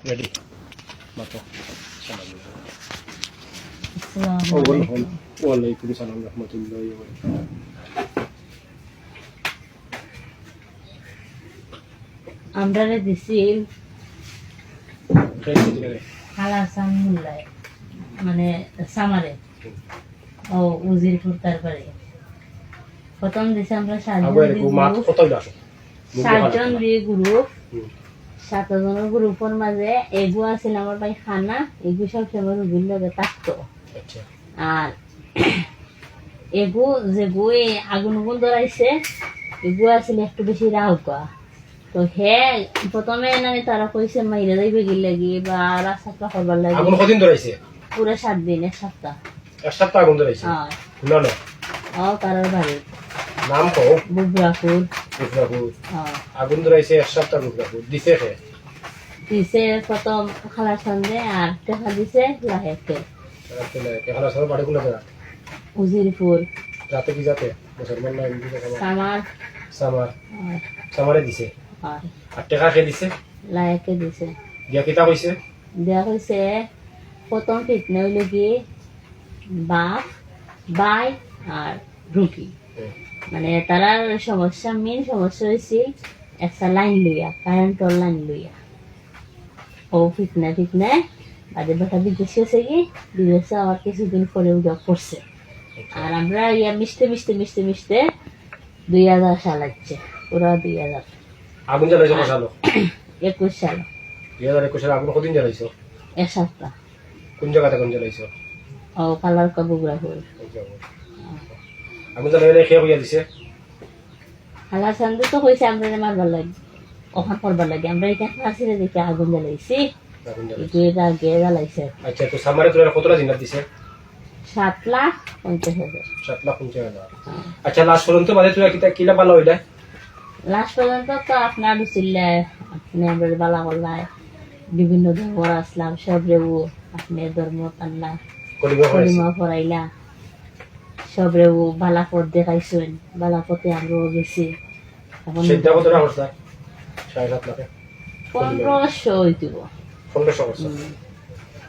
Ready. Mako. Assalamualaikum. Waalaikumsalam warahmatullahi wabarakatuh. আমরা দিছি Ready sini deh. হালাসান মুল্লায় মানে সামারে ও উজিরপুর তারপরে প্রথম দিছি আমরা Aku ada kumat foto dah. সাতজন দিয়ে গ্রুপ 7 জনের গ্রুপের মাঝে এগু আছিল আমার ভাই খানা এগু সব সময় রুগীর লগে থাকতো Acha. আর এগু যে বই আগুন আগুন ধরাইছে এগু আছিল একটু বেশি রাউকা তো হে প্রথমে নাকি তারা কইছে মাইরে যাইবে কি লাগি বা রাস্তা করবার লাগি Agun kau tin doraise. পুরো 7 দিন এক সপ্তাহ Sab agun doraise. হ্যাঁ No no. ও তার বাড়ি Nam kau. বুবরাপুর Bukraku. হ্যাঁ Agun doraise sab ta bukraku. Dise he. দিছে প্রথম খালা সন্ধে আর টাকা দিছে লাহেতে Kalau sahaja pada guna berat. Ujirpur Rate ki jate. Musalman na hindi ka সামার sama. Samare dise. আর Atte ka ke dise. লাহেকে দিছে Dia kita koise. দেয়া হয়েছে প্রথম ফিটনে হইল কি বাপ বাই আর রুকি মানে তারা সমস্যা মেন সমস্যা হয়েছিল একটা লাইন লইয়া কারেন্টর লাইন লইয়া ও ফিটনে বাদে বেটা বিদেশে হয়েছে কি বিদেশে আবার কিছুদিন পরে জব করছে আর আমরা ইয়া মিশতে 2000 সাল লাগছে পুরা 2000 Agun jalaiso masalo. 21 সাল 2021 agun kau tin jalaiso. এক সপ্তাহ Kun jaga ta kun jalaiso. ও কালার কাবুগুলা হল Agun jalai khe hoya dise. হালা সন্ধে তো হয়েছে আমরা মারবার লাগে ওখান করবার লাগে আমরা এখানে আসলে দেখে আগুন জ্বালাইছি Agun jalai. একটু এটা আগে জ্বালাইছে Acha tu samare tu kau tola jinat dise. 7,50,000 7,50,000. Acha last পর্যন্ত বাদে তুই কিলা ভালো হইলা লাস্ট পর্যন্ত তো আপনার ছিল আপনি আমরা বালা করলাই বিভিন্ন ধর্ম আসলাম সব রেবু আপনি ধর্ম আনলা কলিমা কলিমা পড়াইলা সব রেবু বালা পথ দেখাইছেন বালা পথে আমরাও গেছি এখন সেটা কত টাকা খরচা 7.5 লাখ 1500 হইতিব 1500 খরচা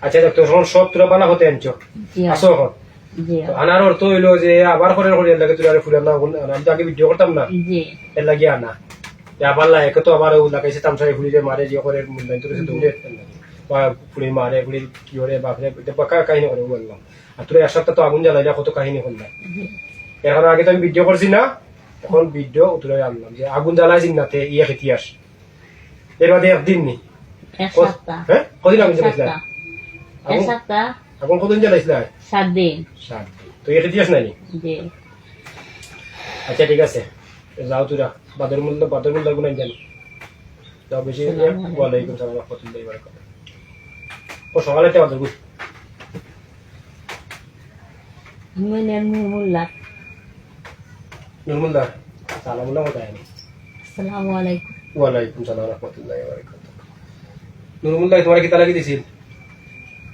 আচ্ছা দেখ তো সব তোরা বানা হতে আনছো জি আসো এখন জি তো আনার অর্থ হইলো যে আবার করে করে লাগে তুই আর ফুলাম না আমি তো আগে ভিডিও করতাম না জি এর লাগি আনা আবার লাগে তো আবার ও লাগাইছে তামসাই ফুলি যে মারে যে করে মূল্যায়ন তো সে দৌড়ে বা ফুলি মারে ফুলি কি করে বাপরে পাকা কাহিনী করে বললাম আর তুই এক সপ্তাহ তো আগুন জ্বালাইলা কত কাহিনী করলাম এখন আগে তো আমি ভিডিও করছি না এখন ভিডিও তুলে আনলাম যে আগুন জ্বালাইছি না তে ইয়ে ইতিহাস এর বাদে একদিন নি এক সপ্তাহ হ্যাঁ কদিন আগুন জ্বালাইছিল এক সপ্তাহ আগুন কদিন জ্বালাইছিল 7 দিন 7 তো এর ইতিহাস নাই নি? জি আচ্ছা ঠিক আছে যাও তুরা বাদর মূল্য গুনাই জানো যাও বেশি ওয়ালাইকুম সালাম ওয়া রাহমাতুল্লাহি ওয়া বারাকাতুহু ও সকালে তে বাদর গুল মিনের মুল্লা নুরমুল্লাহ সালামুল্লাহ ওয়া তাআলা আসসালামু আলাইকুম ওয়ালাইকুম সালাম ওয়া রাহমাতুল্লাহি ওয়া বারাকাতুহু নুরমুল্লাহ তোমার কি তালা কি দিছিল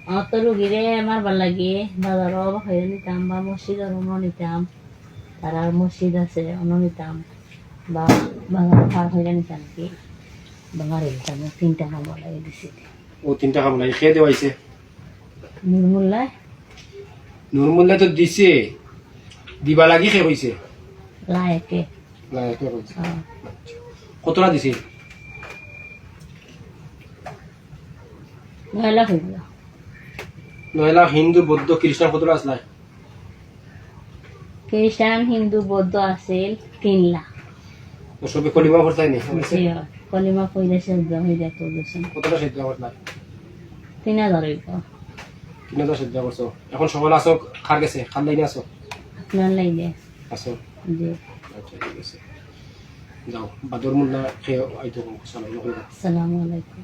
আমার তো রুগীরে মারবার লাগে বাজারও হয়ে নিতাম বা মসজিদের অন্য নিতাম তারা মসজিদ আছে অন্য নিতাম বা বাজার পার হয়ে নিতাম কি বাঙালি নিতাম 3টা মামলা লাগিয়ে দিছি ও তিনটা কাম নাই খেয়ে দেওয়াইছে নির্মূল্লায় নুরমুল্লাহ তো দিছে দিবা লাগি খেয়ে হইছে লায়কে না কে হইছে কতটা দিছে 9 লাখ হইল 9 লাখ হিন্দু বৌদ্ধ খ্রিস্টান কতটা আসলা খ্রিস্টান হিন্দু বৌদ্ধ আছে 3 লাখ ও সবে কলিমা পড়তাই নি কলিমা পয়লা সেদ্ধ হয়ে যায় প্রদূষণ কতটা সিদ্ধ করলা 3000 হইব কিনা সিদ্ধ করছো এখন সকালে আসো খার গেছে খার লাইনে আসো আপনার লাইনে আসো জি আচ্ছা ঠিক আছে যাও বাদর মুল্লা খেয়ে আইতো সালাম আলাইকুম আসসালামু আলাইকুম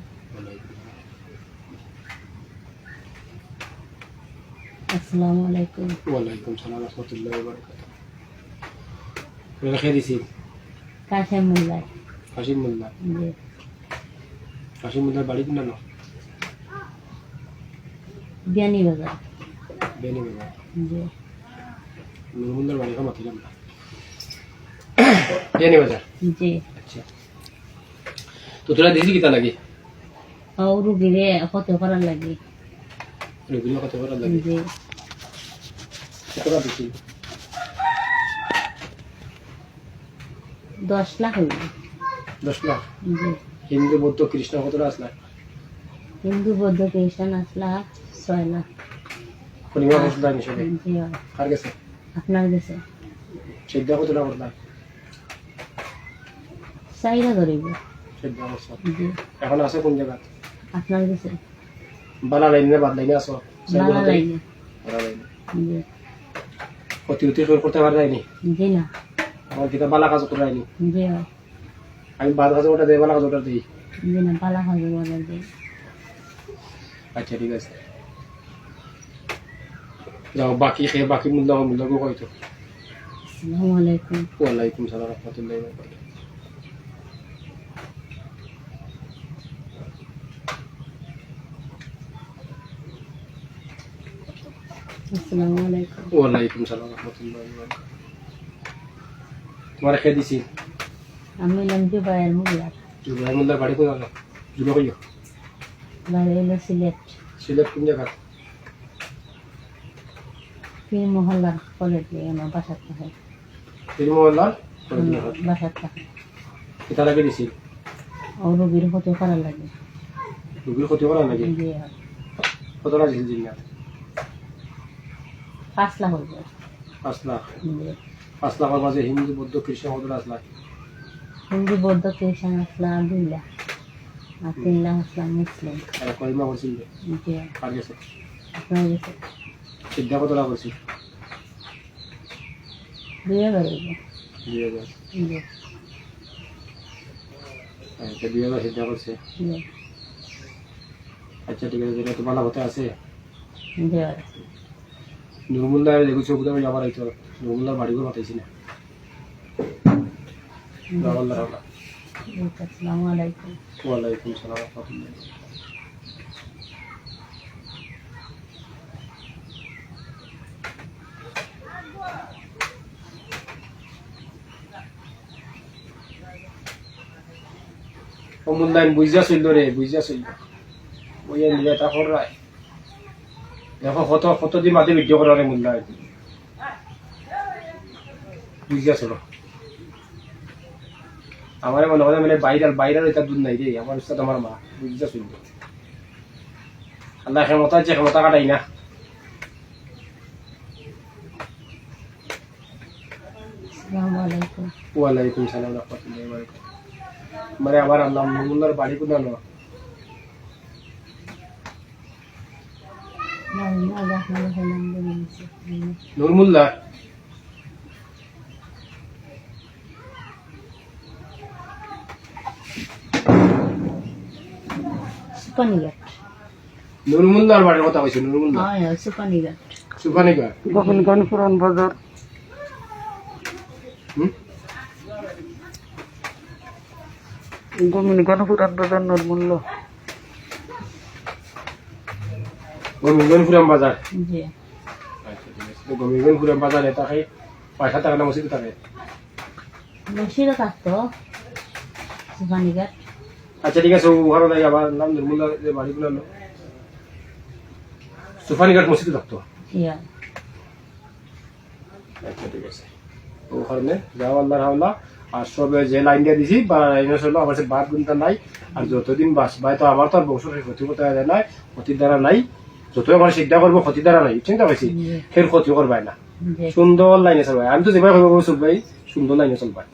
আসসালামু আলাইকুম ওয়ালাইকুম সালাম ওয়া রাহমাতুল্লাহি ওয়া বারাকাতুহু ওরা খেয়ে দিছি কাশেম মুল্লায় কাশিম মুল্লা জি কাশিম মুল্লার বাড়ি কিনা না বিয়ানি বাজার বেনি বাবা জি নুরমুল্লার বাড়ি কা মাতিলাম না বেনি বাজার জি আচ্ছা তো তোরা দিছি কিতা লাগি ও রুগীরে কত করার লাগে রোগীর কত করে লাগে জি কতটা দিছি 10 লাখ হইল 10 লাখ জি হিন্দু বৌদ্ধ খ্রিস্টান কতটা আসলা হিন্দু বৌদ্ধ খ্রিস্টান আসলা 6 লাখ পরিমাণ ওষুধ আনি সবাই জি হয়। আর গেছে আপনার কাছে সেদ্ধা কতটা করলাম চাহিদা ধরিব সেদ্ধা করছো জি এখন আছে কোন জায়গা আপনার কাছে বালা লাইনে বাদ লাইনে আসো ভালো লাগে বালা লাইনে জি ক্ষতি উতি করতে পারা যায়নি জি না আমার কিতা বালা কাজ করে যায়নি জি হয়। আমি বাদ কাজ ওটা দেই বালা কাজ ওটা দিই জি না ভালো হবে বলে জি আচ্ছা ঠিক আছে যাও বাকি খেয়ে বাকি মূল্য গো হয়তো আসসালামু আলাইকুম ওয়ালাইকুম সালাম রহমতুল্লাহি ওয়া বারাকাতুহু আসসালামু আলাইকুম ওয়ালাইকুম সালাম রহমতুল্লাহি ওয়া বারাকাতুহু তোমার খেয়ে দিছি আমি নাম জুবাইর মুগলার জুলাই মুল্লার বাড়ি কোন জায়গা জুবা কইও বাড়ি হলো সিলেট সিলেট কোন জায়গা পীর মহল্লার কলেজ আমার বাসার থাকে তিরুমল্লা বাসার থাকে কিতা লাগে দিছি ও রোগীর হতে করার লাগে রুগীর ক্ষতি করা নাকি জি হয়। কতটা দিছিল জিনিয়া 5 লাখ হইব 5 লাখ জি 5 লাখের মাঝে হিন্দু বৌদ্ধ খ্রিস্টান কতটা আসলা হিন্দু বৌদ্ধ খ্রিস্টান আসলাম 2 লাখ আর 3 লাখ আসলাম মুসলিম আর কলিমা করছিল জি হয়। আর গেছে আপনার কাছে সিদ্ধা কতটা করছি 2000 হইব 2000 জি আচ্ছা 2000 সিদ্ধা করছে জি আচ্ছা ঠিক আছে যেটা তো ভালো হতে আছে জি হয়। নুরমুল্লাহ দেখুছি ওগুলো যাবার হয়তো নুরমুল্লাহর বাড়ি করে বাতাইছি না আল্লাহ আল্লাহ আসসালামু আলাইকুম ওয়ালাইকুম সালাম রহমতুল্লাহ অমূল্যায়ন বুঝা চলল রে বুঝা চলল বইয়া নিয়ে তা করাই দেখো কত দিন মাঝে ভিডিও করা রে মূল্যায়ন বুঝা চলো আমার মনে হয় মানে বাইরের এটা দুধ নাই রে আমার উস্তাদ আমার মা বুঝা চলল আল্লাহ ক্ষমতা আছে ক্ষমতা কাটাই না আসসালামু আলাইকুম ওয়ালাইকুম সালাম রহমতুল্লাহি ওয়া বারাকাতুহু মানে আমার নাম নুরমুল্লাহর বাড়ি কোন না না না আপনার নাম বলে নিছি নুরমুল্লাহ সুপানিঘাট নুরমুল্লাহর বাড়ির কথা কইছো নুরমুল্লাহ হ্যাঁ সুপানিঘাট সুফানিকা গোবিন্দগঞ্জ পুরান বাজার গোবিন্দগঞ্জ পুরান বাজার নরমূল্য গোবিন্দপুরাম বাজার জি আচ্ছা ঠিক আছে তো গোবিন্দপুরাম বাজারে তাকে 5 টাকা না মসজিদ থাকে মসজিদও থাকতো সুপানিঘাট আচ্ছা ঠিক আছে ওখানে নাই আমার নাম নুরমুল্লাহর বাড়ি কোন না সুফানিঘাট মসজিদ থাকতো ইয়া আচ্ছা ঠিক আছে ওখানে যাও আল্লাহর হাওলা আর সবে যে লাইন দিয়ে দিছি বা লাইনে চলো আমার কাছে বাদ গুনতা নাই আর যতদিন বাঁচবাই তো আমার তো আর বংশ ক্ষতি করতে যায় নাই ক্ষতির দ্বারা নাই যতই আমার সিদ্ধা করবো ক্ষতির দ্বারা নাই চিন্তা পাইছি ফের ক্ষতি করবাই না জি সুন্দর লাইনে চলবাই আমি তো যেভাবে করবো চলবাই সুন্দর লাইনে চলবাই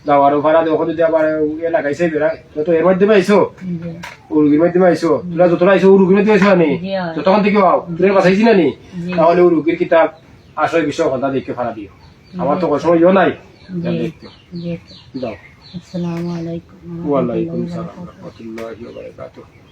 যাও আর ভাড়া ওখানে যদি আবার এ লাগাইছে বেড়া তো এর মাধ্যমে আইসো জি উরুগির মাধ্যমে আইসো তোরা যতটা আইসো উরুগির মাধ্যমে আইসো নি জি হয়। যতক্ষণ থেকে তোর বাঁচাইছি না নি জি। তাহলে উরুগির কিতাব আশয় বিষয় কথা দেখে ভাড়া দিও আমার তো কোনো সময় ইয়ে নাই জি দেখতে জি যাও আসসালামু আলাইকুম ওয়ালাইকুম সালাম রহমতুল্লাহি ওয়া বারাকাতুহু